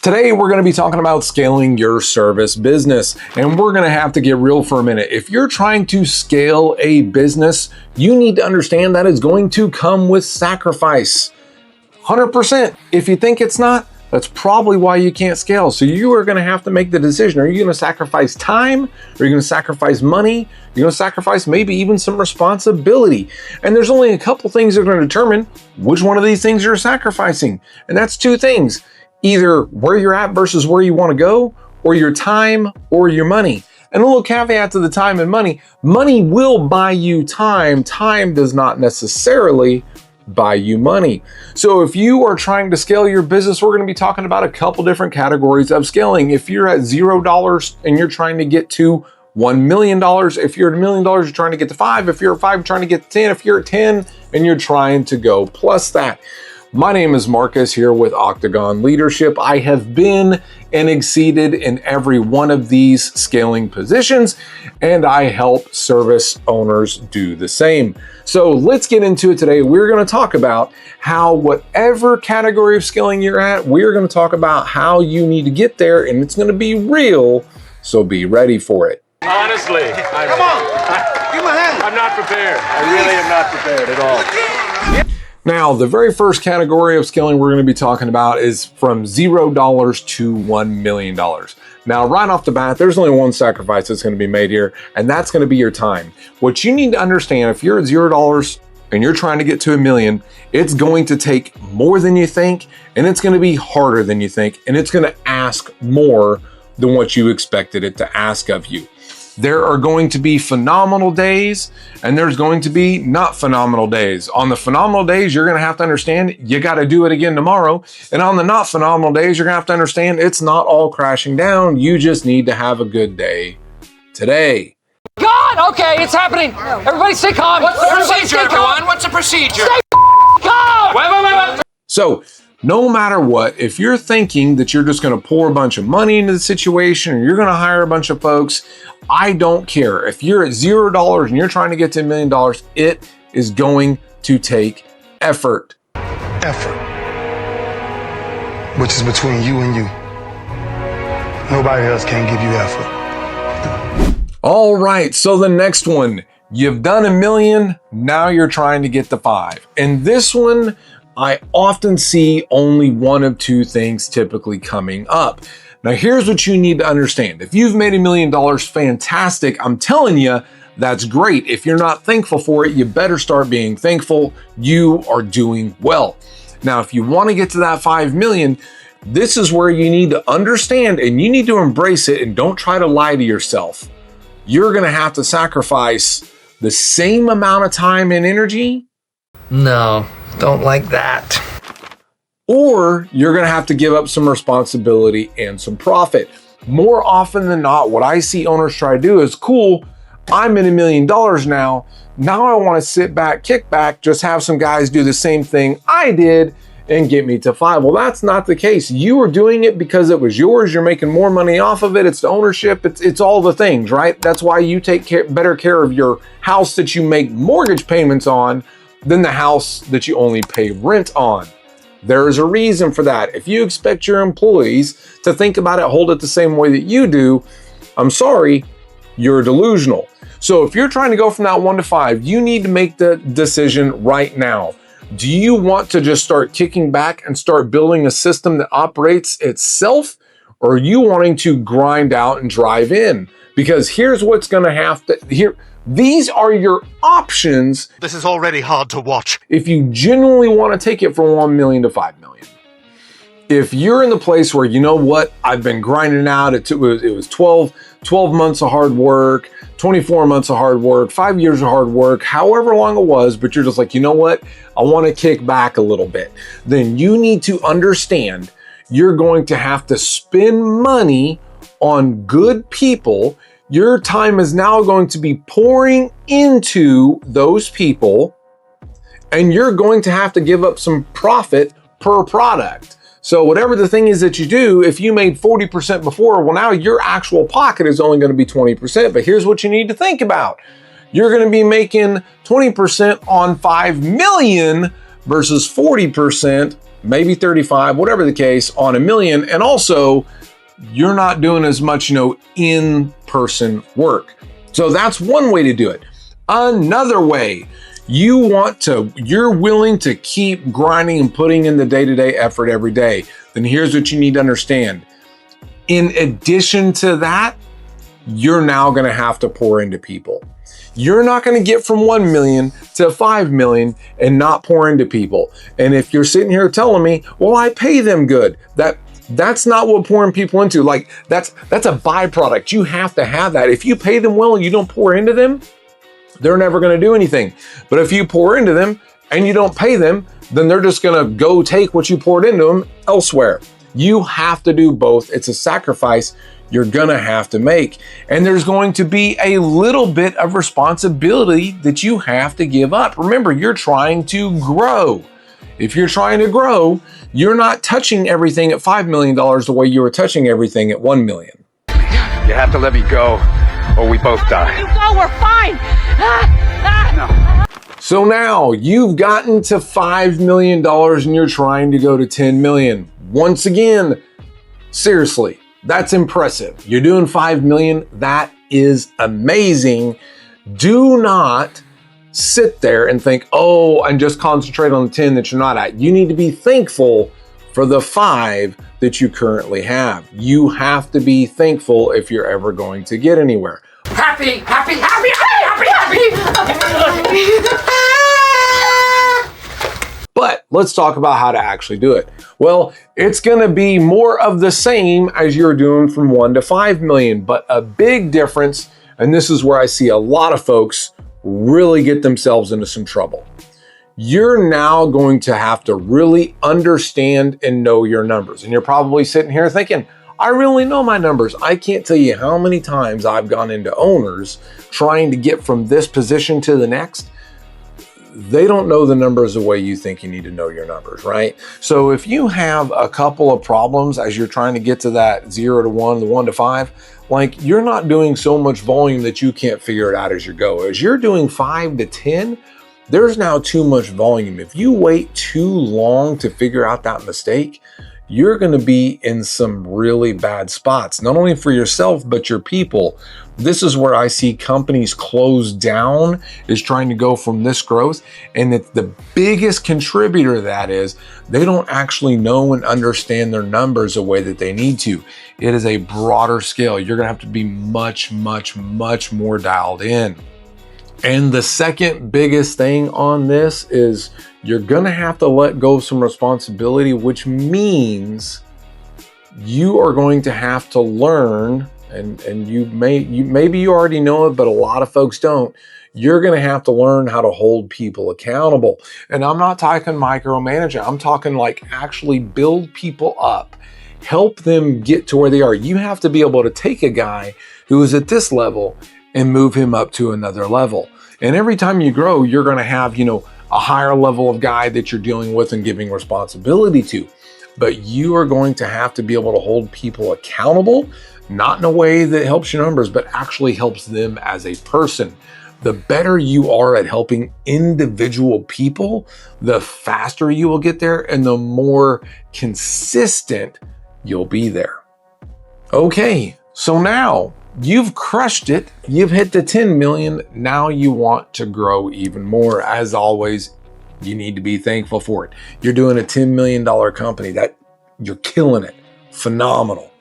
Today, we're going to be talking about scaling your service business, and we're going to have to get real for a minute. If you're trying to scale a business, you need to understand that it's going to come with sacrifice. 100%. If you think it's not, that's probably why you can't scale. So you are going to have to make the decision. Are you going to sacrifice time? Are you going to sacrifice money? You're going to sacrifice maybe even some responsibility. And there's only a couple things that are going to determine which one of these things you're sacrificing. And that's two things. Either where you're at versus where you want to go, or your time or your money. And a little caveat to the time and money. Money will buy you time. Time does not necessarily buy you money. So if you are trying to scale your business, we're going to be talking about a couple different categories of scaling. If you're at $0 and you're trying to get to $1 million, if you're at $1 million, you're trying to get to 5. If you're at 5, you're trying to get to 10. If you're at 10 and you're trying to go plus that. My name is Marcus here with Octagon Leadership. I have been and exceeded in every one of these scaling positions, and I help service owners do the same. So let's get into it today. We're going to talk about how whatever category of scaling you're at, we're going to talk about how you need to get there, and it's going to be real, so be ready for it. Honestly, come on, give me a hand. I'm not prepared. I really am not prepared at all. Now, the very first category of scaling we're going to be talking about is from $0 to $1 million. Now, right off the bat, there's only one sacrifice that's going to be made here, and that's going to be your time. What you need to understand, if you're at $0 and you're trying to get to $1 million, it's going to take more than you think, and it's going to be harder than you think, and it's going to ask more than what you expected it to ask of you. There are going to be phenomenal days, and there's going to be not phenomenal days. On the phenomenal days, you're going to have to understand you got to do it again tomorrow. And on the not phenomenal days, you're going to have to understand it's not all crashing down. You just need to have a good day today. God, okay, it's happening. Everybody stay calm. What's the procedure, everyone? What's the procedure? Stay calm. Wait. So, no matter what, if you're thinking that you're just going to pour a bunch of money into the situation or you're going to hire a bunch of folks, I don't care. If you're at $0 and you're trying to get to $1 million, it is going to take effort. Effort, which is between you and you. Nobody else can give you effort. All right, so the next one, you've done $1 million, now you're trying to get to 5. And this one, I often see only one of two things typically coming up. Now, here's what you need to understand. If you've made $1 million, fantastic. I'm telling you, that's great. If you're not thankful for it, you better start being thankful. You are doing well. Now, if you want to get to that 5 million, this is where you need to understand and you need to embrace it and don't try to lie to yourself. You're going to have to sacrifice the same amount of time and energy. No, don't like that. Or you're going to have to give up some responsibility and some profit. More often than not, what I see owners try to do is, cool, I'm in $1 million now. Now I want to sit back, kick back, just have some guys do the same thing I did and get me to 5. Well, that's not the case. You were doing it because it was yours. You're making more money off of it. It's the ownership. It's all the things, right? That's why you take better care of your house that you make mortgage payments on than the house that you only pay rent on. There is a reason for that. If you expect your employees to think about it, hold it the same way that you do, I'm sorry, you're delusional. So if you're trying to go from that 1 to 5, you need to make the decision right now. Do you want to just start kicking back and start building a system that operates itself? Or are you wanting to grind out and drive in? Because here's what's going to have to, these are your options. This is already hard to watch. If you genuinely want to take it from 1 million to 5 million. If you're in the place where, you know what, I've been grinding out, it was 12 months of hard work, 24 months of hard work, 5 years of hard work, however long it was, but you're just like, you know what, I want to kick back a little bit. Then you need to understand you're going to have to spend money on good people. Your time is now going to be pouring into those people, and you're going to have to give up some profit per product. So whatever the thing is that you do, if you made 40% before, well, now your actual pocket is only going to be 20%. But here's what you need to think about. You're going to be making 20% on 5 million versus 40% maybe 35, whatever the case, on $1 million. And also, you're not doing as much, in-person work. So that's one way to do it. Another way, you're willing to keep grinding and putting in the day-to-day effort every day. Then here's what you need to understand. In addition to that, you're now going to have to pour into people. You're not going to get from 1 million to 5 million and not pour into people. And if you're sitting here telling me, well, I pay them good, that's not what pouring people into. Like that's a byproduct. You have to have that. If you pay them well and you don't pour into them, they're never going to do anything. But if you pour into them and you don't pay them, then they're just going to go take what you poured into them elsewhere. You have to do both. It's a sacrifice you're going to have to make. And there's going to be a little bit of responsibility that you have to give up. Remember, you're trying to grow. If you're trying to grow, you're not touching everything at $5 million the way you were touching everything at 1 million. You have to let me go, or we both die. You go, we're fine. So now you've gotten to $5 million and you're trying to go to 10 million. Once again, seriously, that's impressive. You're doing 5 million. That is amazing. Do not sit there and think, oh, and just concentrate on the 10 that you're not at. You need to be thankful for the 5 that you currently have. You have to be thankful if you're ever going to get anywhere. Happy, happy, happy, happy, happy. But let's talk about how to actually do it. Well, it's going to be more of the same as you're doing from 1 to 5 million, but a big difference, and this is where I see a lot of folks really get themselves into some trouble. You're now going to have to really understand and know your numbers. And you're probably sitting here thinking, I really know my numbers. I can't tell you how many times I've gone into owners trying to get from this position to the next. They don't know the numbers the way you think you need to know your numbers, right? So if you have a couple of problems as you're trying to get to that 0 to 1, the 1 to 5, like you're not doing so much volume that you can't figure it out as you go. As you're doing 5 to 10, there's now too much volume. If you wait too long to figure out that mistake, you're going to be in some really bad spots, not only for yourself, but your people. This is where I see companies close down, is trying to go from this growth. And the biggest contributor to that is they don't actually know and understand their numbers the way that they need to. It is a broader scale. You're going to have to be much, much, much more dialed in. And the second biggest thing on this is you're going to have to let go of some responsibility, which means you are going to have to learn, and maybe you already know it, but a lot of folks don't. You're going to have to learn how to hold people accountable. And I'm not talking micromanaging. I'm talking like actually build people up, help them get to where they are. You have to be able to take a guy who is at this level and move him up to another level. And every time you grow, you're going to have, a higher level of guy that you're dealing with and giving responsibility to. But you are going to have to be able to hold people accountable, not in a way that helps your numbers, but actually helps them as a person. The better you are at helping individual people, the faster you will get there and the more consistent you'll be there. Okay, so now you've crushed it. You've hit the 10 million. Now you want to grow even more. As always, you need to be thankful for it. You're doing a $10 million company. That you're killing it. Phenomenal.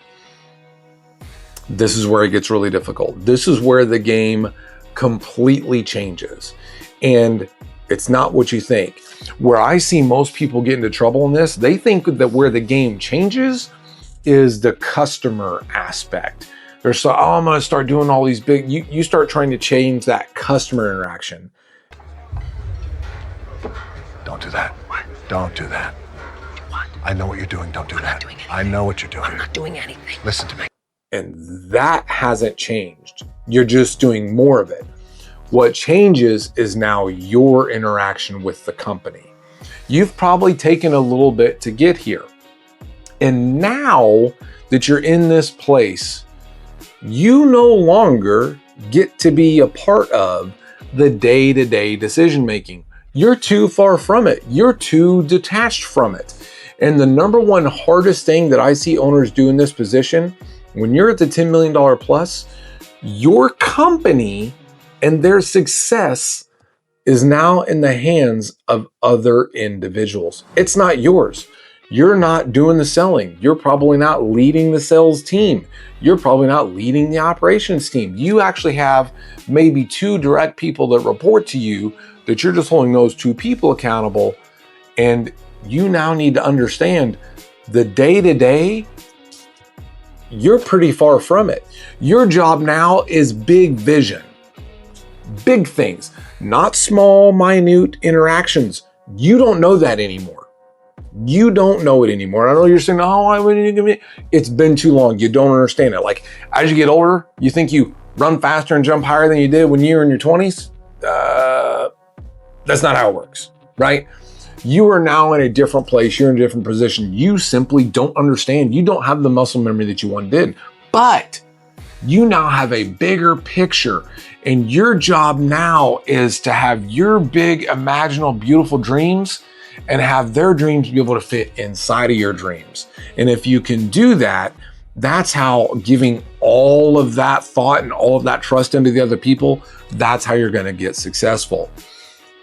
This is where it gets really difficult. This is where the game completely changes. And it's not what you think. Where I see most people get into trouble in this, they think that where the game changes is the customer aspect. They're so, I'm going to start doing all these big, you start trying to change that customer interaction. Don't do that. Don't do that. What? I know what you're doing. Don't do that. not doing anything. I know what you're doing. I'm not doing anything. Listen to me. And that hasn't changed. You're just doing more of it. What changes is now your interaction with the company. You've probably taken a little bit to get here. And now that you're in this place, you no longer get to be a part of the day-to-day decision making. You're too far from it. You're too detached from it. And the number one hardest thing that I see owners do in this position, when you're at the $10 million plus, your company and their success is now in the hands of other individuals. It's not yours. You're not doing the selling. You're probably not leading the sales team. You're probably not leading the operations team. You actually have maybe 2 direct people that report to you that you're just holding those 2 people accountable. And you now need to understand the day-to-day, you're pretty far from it. Your job now is big vision, big things, not small, minute interactions. You don't know that anymore. You don't know it anymore. I know you're saying, oh, I wouldn't give me. It's been too long. You don't understand it. Like, as you get older, you think you run faster and jump higher than you did when you were in your 20s. That's not how it works, right? You are now in a different place. You're in a different position. You simply don't understand. You don't have the muscle memory that you once did, but you now have a bigger picture. And your job now is to have your big, imaginal, beautiful dreams and have their dreams be able to fit inside of your dreams. And if you can do that, that's how giving all of that thought and all of that trust into the other people, that's how you're going to get successful.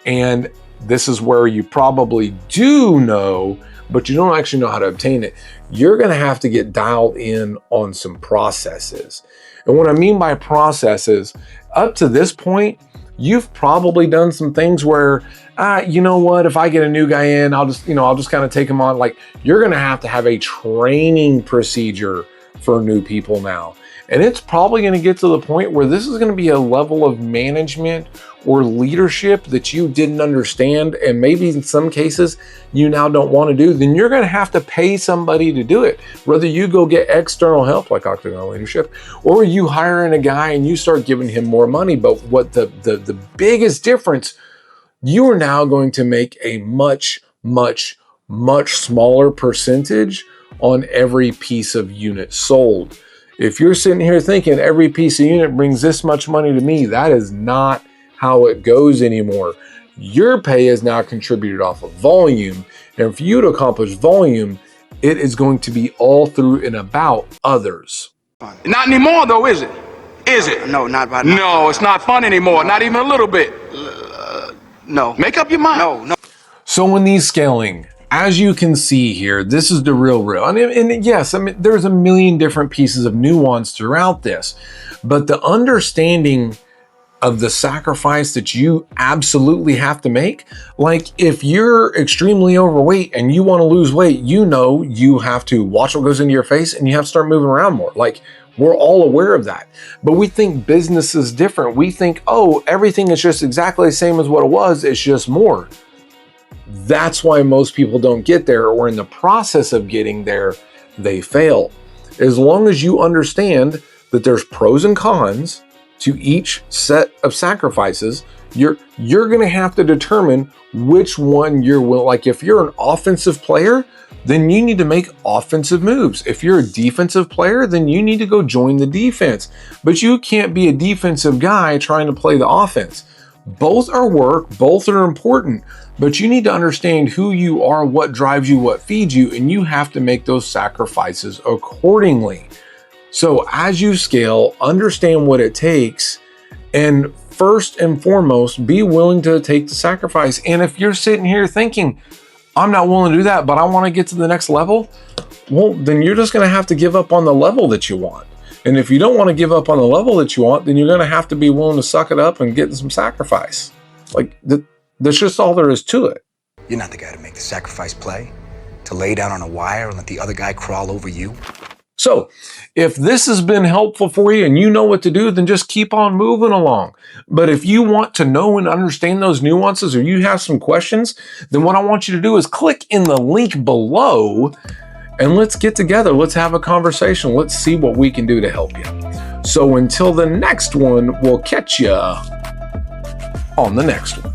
And this is where you probably do know, but you don't actually know how to obtain it. You're going to have to get dialed in on some processes. And what I mean by processes, up to this point, you've probably done some things where, you know what, if I get a new guy in, I'll just kind of take him on. Like, you're going to have a training procedure for new people now. And it's probably going to get to the point where this is going to be a level of management or leadership that you didn't understand, and maybe in some cases you now don't want to do. Then you're going to have to pay somebody to do it. Whether you go get external help like Octagon Leadership, or you hire in a guy and you start giving him more money. But what the biggest difference, you are now going to make a much smaller percentage on every piece of unit sold. If you're sitting here thinking every piece of unit brings this much money to me, that is not how it goes anymore. Your pay is now contributed off of volume. And for you to accomplish volume, it is going to be all through and about others. Not anymore though, is it? Is it? No, not by No, it's not fun anymore. Not even a little bit. No. Make up your mind. No. So in these scaling, as you can see here, this is the real. And yes, I mean, there's a million different pieces of nuance throughout this, but the understanding of the sacrifice that you absolutely have to make, like if you're extremely overweight and you want to lose weight, you know you have to watch what goes into your face and you have to start moving around more. Like, we're all aware of that. But we think business is different. We think, oh, everything is just exactly the same as what it was, it's just more. That's why most people don't get there, or in the process of getting there, they fail. As long as you understand that there's pros and cons to each set of sacrifices, you're going to have to determine which one you're willing. Like, if you're an offensive player, then you need to make offensive moves. If you're a defensive player, then you need to go join the defense. But you can't be a defensive guy trying to play the offense. Both are work, both are important, but you need to understand who you are, what drives you, what feeds you, and you have to make those sacrifices accordingly. So as you scale, understand what it takes, and first and foremost, be willing to take the sacrifice. And if you're sitting here thinking, I'm not willing to do that, but I want to get to the next level, well, then you're just going to have to give up on the level that you want. And if you don't want to give up on the level that you want, then you're going to have to be willing to suck it up and get some sacrifice. Like, that's just all there is to it. You're not the guy to make the sacrifice play, to lay down on a wire and let the other guy crawl over you. So if this has been helpful for you and you know what to do, then just keep on moving along. But if you want to know and understand those nuances, or you have some questions, then what I want you to do is click in the link below and let's get together. Let's have a conversation. Let's see what we can do to help you. So until the next one, we'll catch you on the next one.